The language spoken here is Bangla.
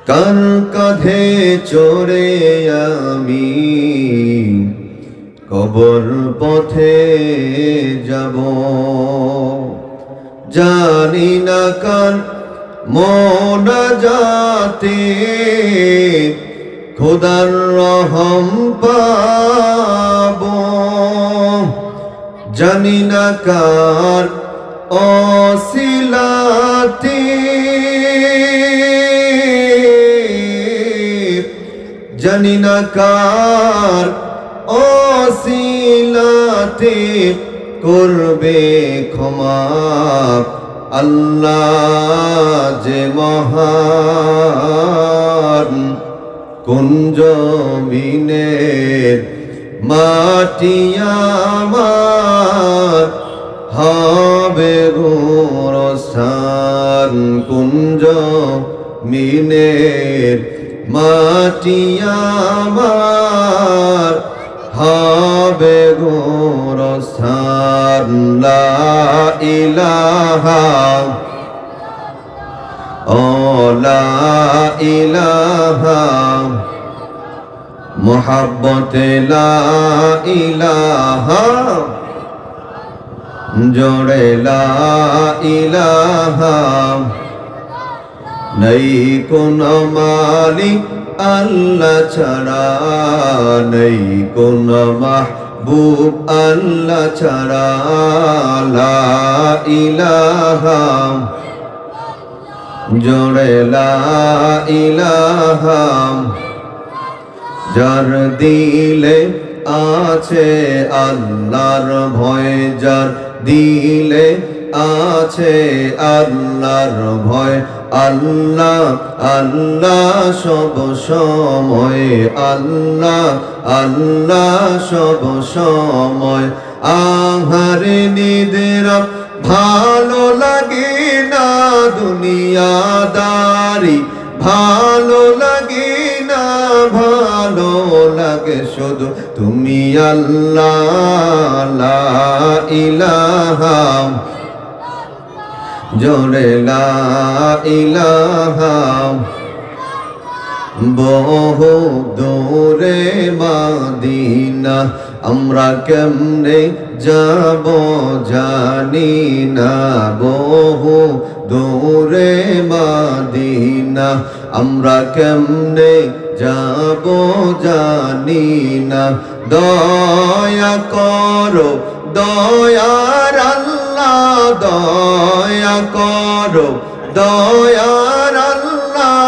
কার কাঁধে চড়ে আমি কবর পথে যাব, জানি না কার মোনাজাতে খোদার রহম পাবো, জানি না কার অসিলাতে, জানি না কার অসিলাতে করবে ক্ষমা আল্লাহ যে মহান। কোন জমিনের মাটি আমার হবে গোরস্থান, কোন জমিনের মাটি আমার হবে গোরস্থান। লা ইলাহা ও লা ইলাহা মুহাব্বতে লা ইলাহা, জোড়ে লা ইলাহা। নাই কোন মালিক আল্লাহ ছাড়া, নাই কোন মাহবুব আল্লাহ ছাড়া। লা ইলাহা জোড়ে লা ইলাহা। যার দিলে আছে আল্লাহর ভয়, যার দিলে আছে আল্লাহর ভয়, আল্লাহ আল্লাহ সব সময়, আল্লাহ আল্লাহ সব সময়। আহারে নিদেরা ভালো লাগে না, দুনিয়াদারি ভালো লাগে না, ভালো লাগে শুধু তুমি আল্লাহ। লা ইলাহা জোরে লা ইলাহা। বহু দূরে মদিনা আমরা কেমনে যাব জানি না, বহু দূরে মদিনা আমরা কেমনে যাব জানি না। দয়া করো দয়ার আল্লাহ, দয়া করো দয়ার আল্লাহ।